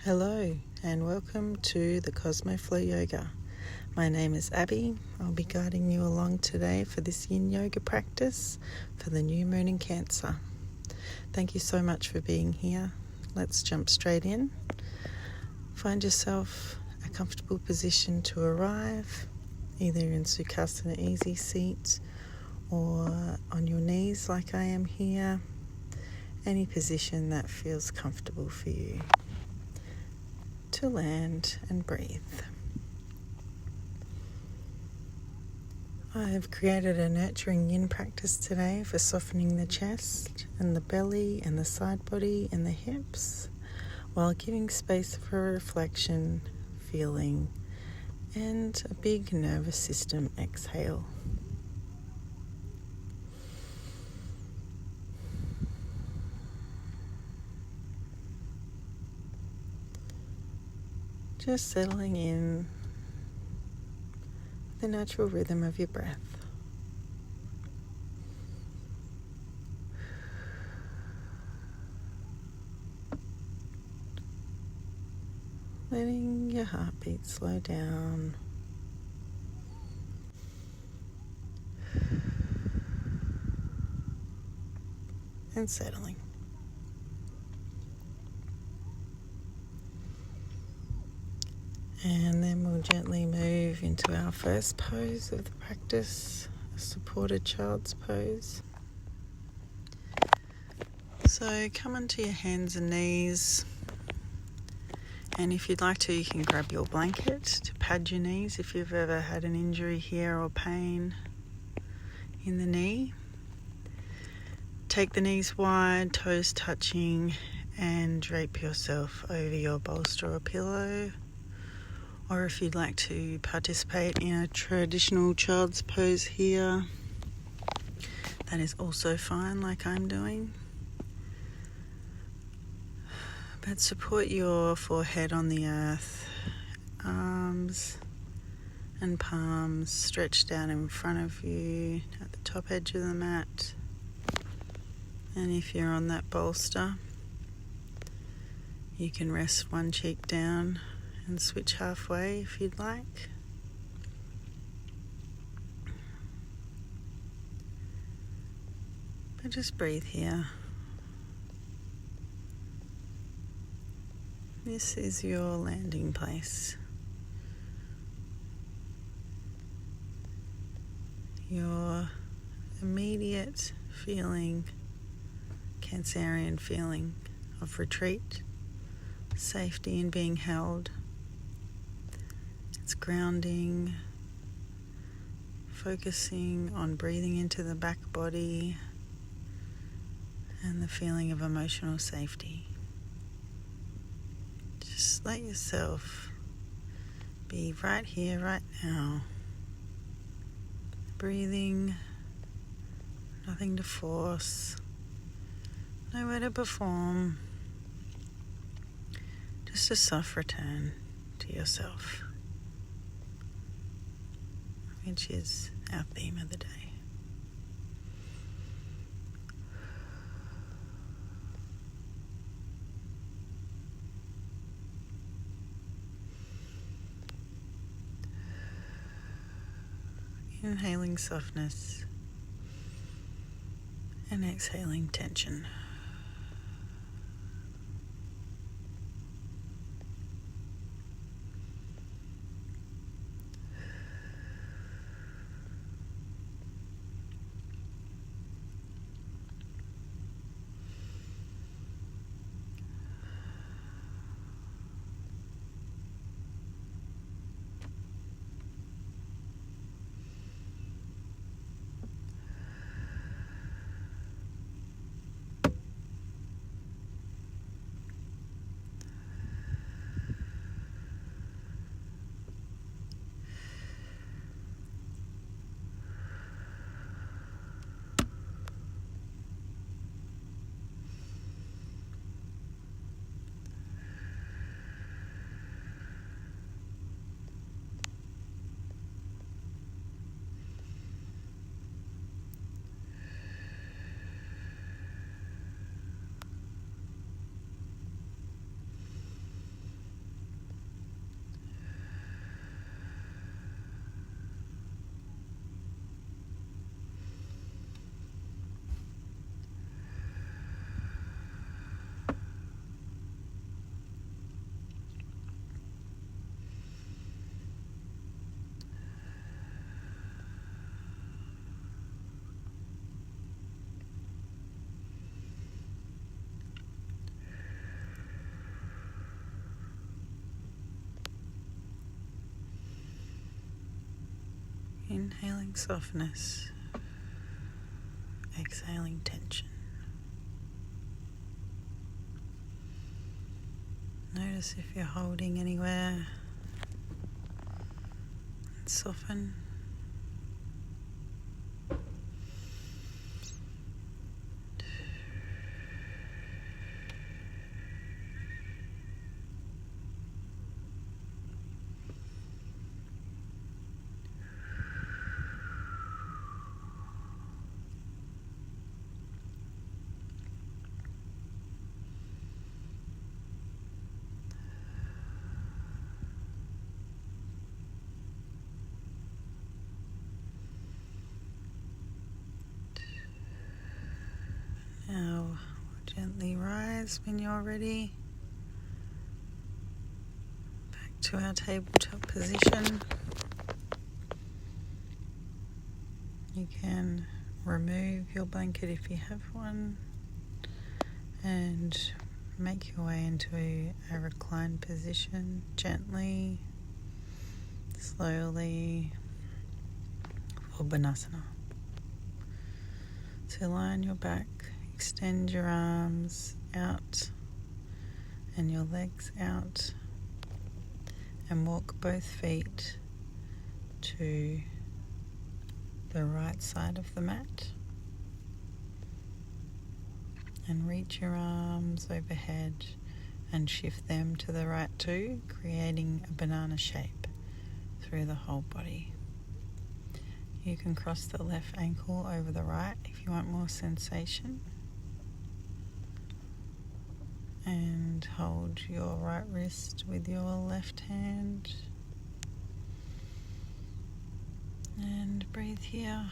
Hello and welcome to the Cosmo Flow Yoga. My name is Abby. I'll be guiding you along today for this Yin Yoga practice for the new moon in Cancer. Thank you so much for being here. Let's jump straight in. Find yourself a comfortable position to arrive, either in Sukhasana easy seat or on your knees like I am here. Any position that feels comfortable for you. To land and breathe. I have created a nurturing yin practice today for softening the chest and the belly and the side body and the hips while giving space for reflection, feeling, and a big nervous system exhale. Just settling in the natural rhythm of your breath. Letting your heartbeat slow down. And settling. And then we'll gently move into our first pose of the practice, a supported child's pose. So come onto your hands and knees, and if you'd like to, you can grab your blanket to pad your knees if you've ever had an injury here or pain in the knee. Take the knees wide, toes touching, and drape yourself over your bolster or pillow. Or if you'd like to participate in a traditional child's pose here, that is also fine, like I'm doing. But support your forehead on the earth, arms and palms stretched out in front of you at the top edge of the mat. And if you're on that bolster, you can rest one cheek down and switch halfway if you'd like. But just breathe here. This is your landing place. Your immediate feeling, Cancerian feeling of retreat, safety and being held. It's grounding, focusing on breathing into the back body and the feeling of emotional safety. Just let yourself be right here, right now. Breathing, nothing to force, nowhere to perform. Just a soft return to yourself, which is our theme of the day. Inhaling softness and exhaling tension. Inhaling softness, exhaling tension. Notice if you're holding anywhere, and soften. Now gently rise when you're ready. Back to our tabletop position. You can remove your blanket if you have one and make your way into a reclined position gently, slowly, for Banasana. So lie on your back, extend your arms out and your legs out, and walk both feet to the right side of the mat, and reach your arms overhead and shift them to the right too, creating a banana shape through the whole body. You can cross the left ankle over the right if you want more sensation, and hold your right wrist with your left hand and breathe here.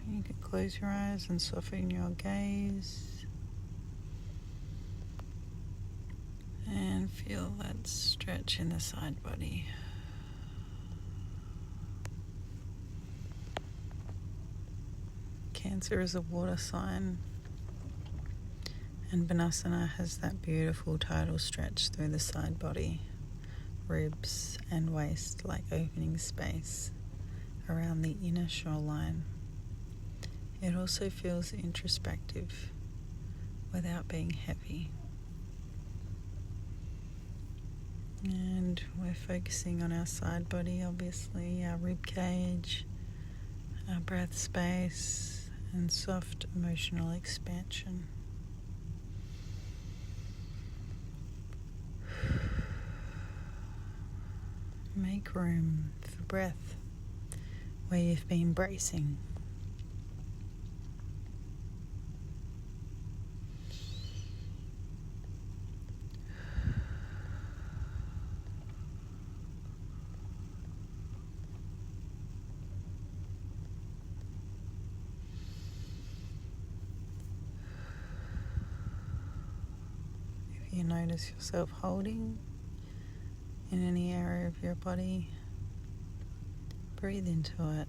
You can close your eyes and soften your gaze and feel that stretch in the side body. Cancer is a water sign, and Banasana has that beautiful tidal stretch through the side body, ribs and waist, like opening space around the inner shoreline. It also feels introspective without being heavy. And we're focusing on our side body, obviously, our rib cage, our breath space, and soft emotional expansion. Make room for breath where you've been bracing. If you notice yourself holding in any area of your body, breathe into it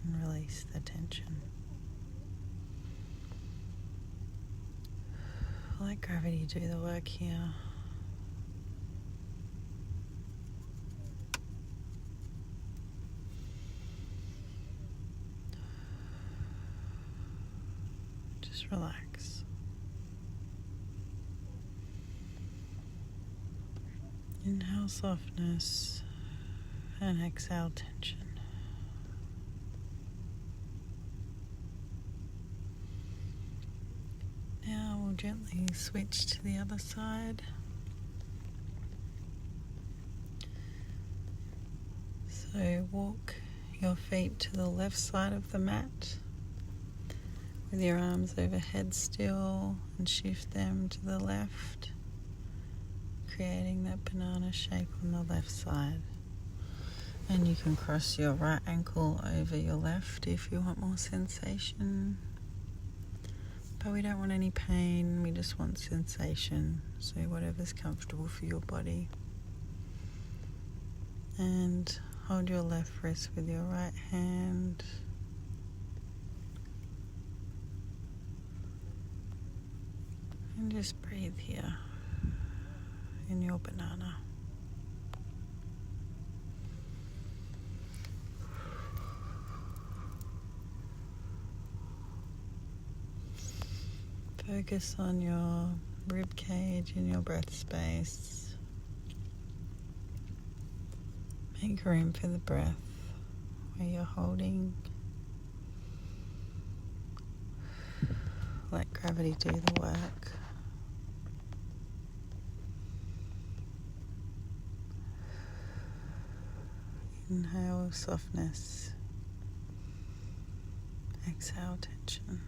and release the tension. Let gravity do the work here. Just relax. Inhale softness and exhale tension. Now we'll gently switch to the other side. So walk your feet to the left side of the mat with your arms overhead still, and shift them to the left, creating that banana shape on the left side. And you can cross your right ankle over your left if you want more sensation. But we don't want any pain, we just want sensation. So whatever's comfortable for your body. And hold your left wrist with your right hand. And just breathe here in your banana. Focus on your rib cage and your breath space. Make room for the breath where you're holding. Let gravity do the work. Inhale softness. Exhale tension.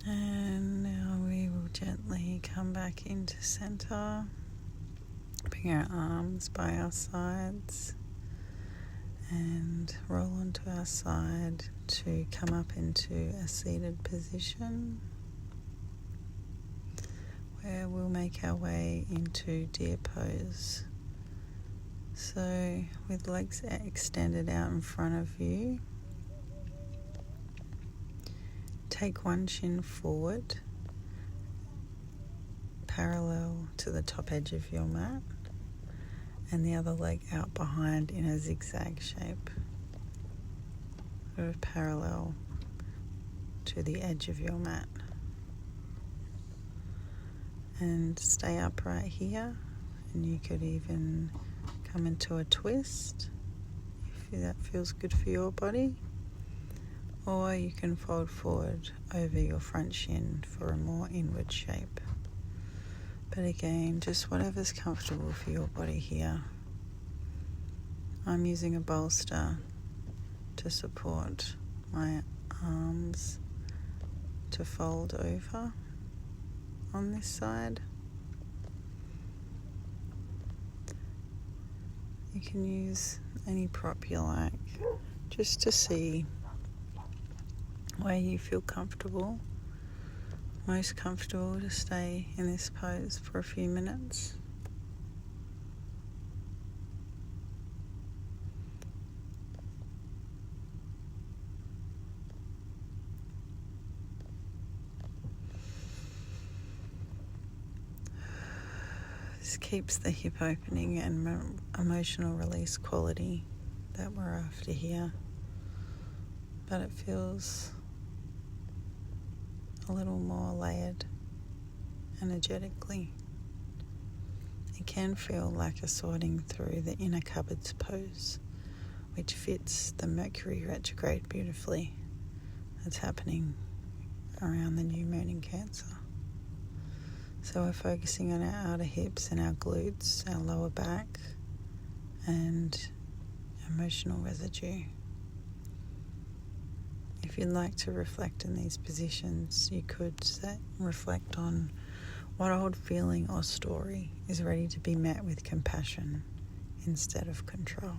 And now we will gently come back into center. Bring our arms by our sides and roll onto our side to come up into a seated position where we'll make our way into deer pose. So with legs extended out in front of you, take one shin forward, parallel to the top edge of your mat, and the other leg out behind in a zigzag shape, sort of parallel to the edge of your mat. And stay upright here, and you could even come into a twist if that feels good for your body. Or you can fold forward over your front shin for a more inward shape. But again, just whatever's comfortable for your body here. I'm using a bolster to support my arms to fold over on this side. You can use any prop you like, just to see where you feel comfortable, most comfortable to stay in this pose for a few minutes. This keeps the hip opening and emotional release quality that we're after here, but it feels a little more layered energetically. It can feel like a sorting through the inner cupboards pose, which fits the Mercury retrograde beautifully. That's happening around the new moon in Cancer. So we're focusing on our outer hips and our glutes, our lower back, and emotional residue. If you'd like to reflect in these positions, you could reflect on what old feeling or story is ready to be met with compassion instead of control.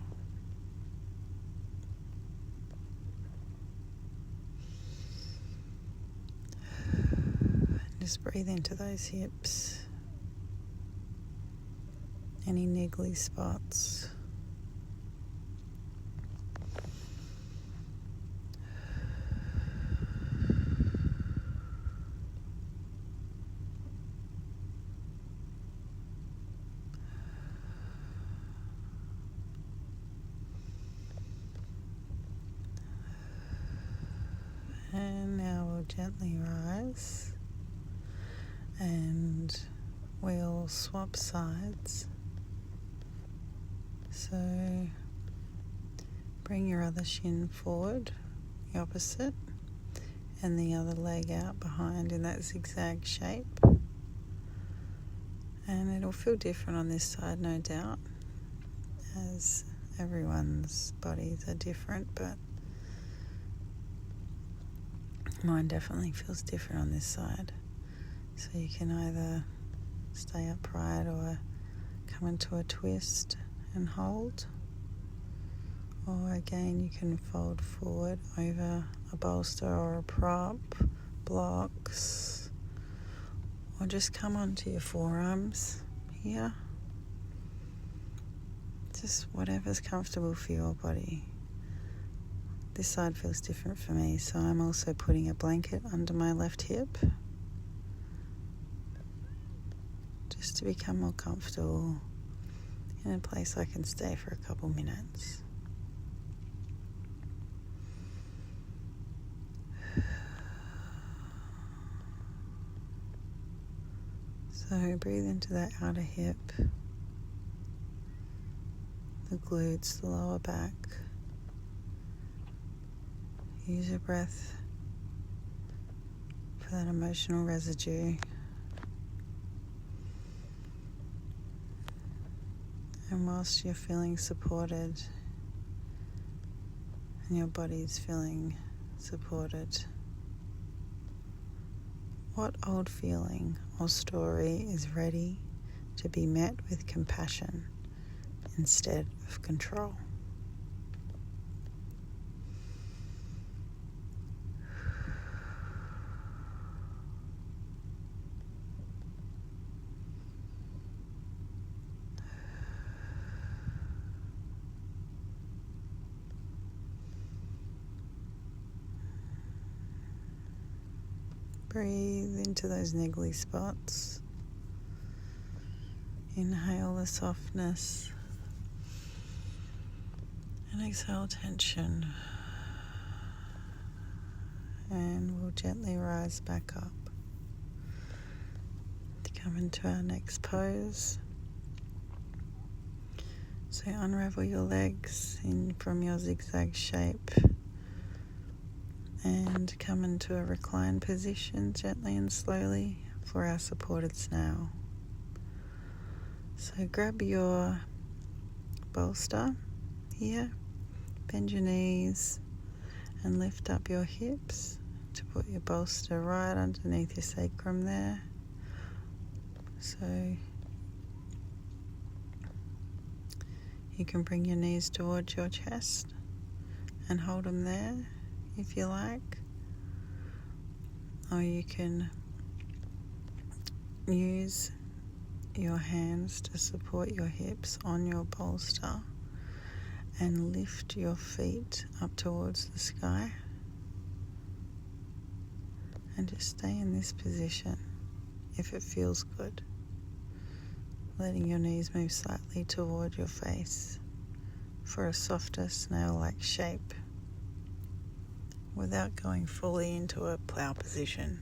Just breathe into those hips. Any niggly spots. And now we'll gently rise and we'll swap sides. So bring your other shin forward, the opposite, and the other leg out behind in that zigzag shape. And it'll feel different on this side, no doubt, as everyone's bodies are different, but mine definitely feels different on this side. So you can either stay upright or come into a twist and hold, or again you can fold forward over a bolster or a prop, blocks, Or just come onto your forearms here. Just whatever's comfortable for your body. This side feels different for me, so I'm also putting a blanket under my left hip just to become more comfortable in a place I can stay for a couple minutes. So breathe into that outer hip, the glutes, the lower back. Use your breath for that emotional residue. And whilst you're feeling supported and your body's feeling supported, what old feeling or story is ready to be met with compassion instead of control? Breathe into those niggly spots. Inhale the softness and exhale tension. And we'll gently rise back up to come into our next pose. So unravel your legs in from your zigzag shape and come into a reclined position gently and slowly for our supported snail. So grab your bolster here, bend your knees and lift up your hips to put your bolster right underneath your sacrum there. So you can bring your knees towards your chest and hold them there if you like, or you can use your hands to support your hips on your bolster and lift your feet up towards the sky and just stay in this position if it feels good, letting your knees move slightly toward your face for a softer snail-like shape without going fully into a plow position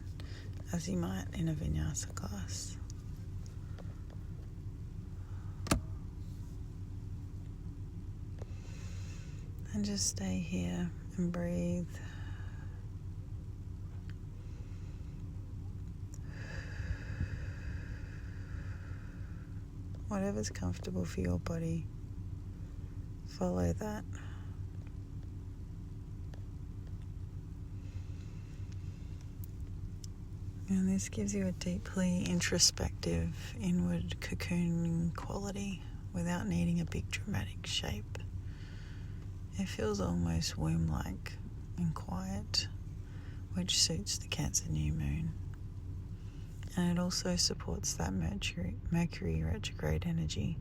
as you might in a vinyasa class. And just stay here and breathe. Whatever's comfortable for your body, follow that. And this gives you a deeply introspective, inward cocooning quality without needing a big dramatic shape. It feels almost womb-like and quiet, which suits the Cancer new moon. And it also supports that Mercury retrograde energy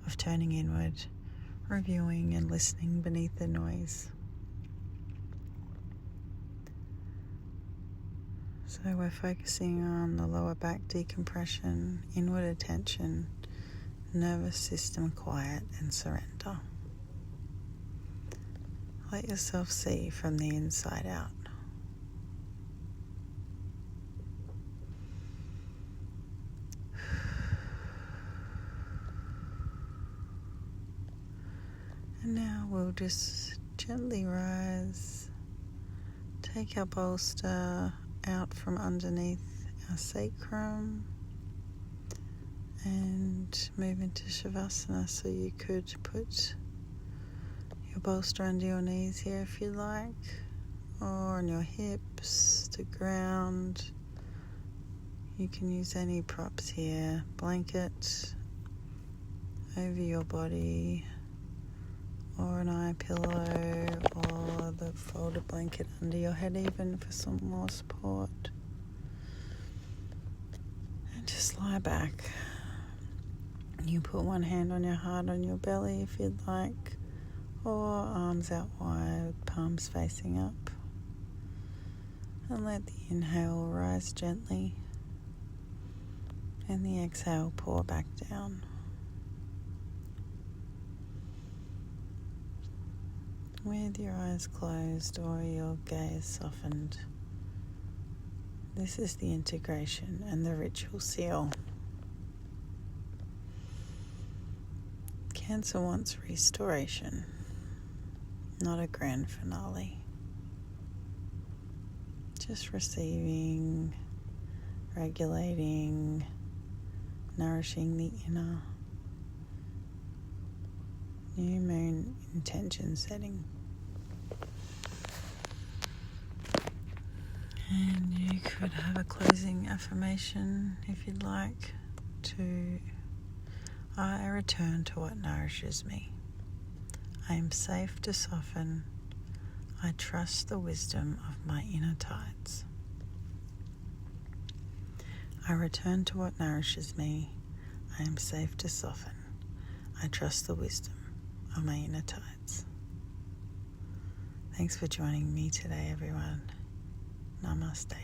of turning inward, reviewing and listening beneath the noise. So we're focusing on the lower back decompression, inward attention, nervous system quiet and surrender. Let yourself see from the inside out. And now we'll just gently rise, take our bolster out from underneath our sacrum and move into Shavasana. So you could put your bolster under your knees here if you like, or on your hips to ground. You can use any props here, blanket over your body, or an eye pillow, or the folded blanket under your head even for some more support. And Just lie back. You put one hand on your heart on your belly if you'd like, or arms out wide, palms facing up. And let the inhale rise gently, and the exhale pour back down. With your eyes closed or your gaze softened, this is the integration and the ritual seal. Cancer wants restoration, not a grand finale. Just receiving, regulating, nourishing the inner. New moon intention setting. And you could have a closing affirmation if you'd like to. I return to what nourishes me. I am safe to soften. I trust the wisdom of my inner tides. I return to what nourishes me. I am safe to soften. I trust the wisdom of my inner tides. Thanks for joining me today, everyone. Namaste.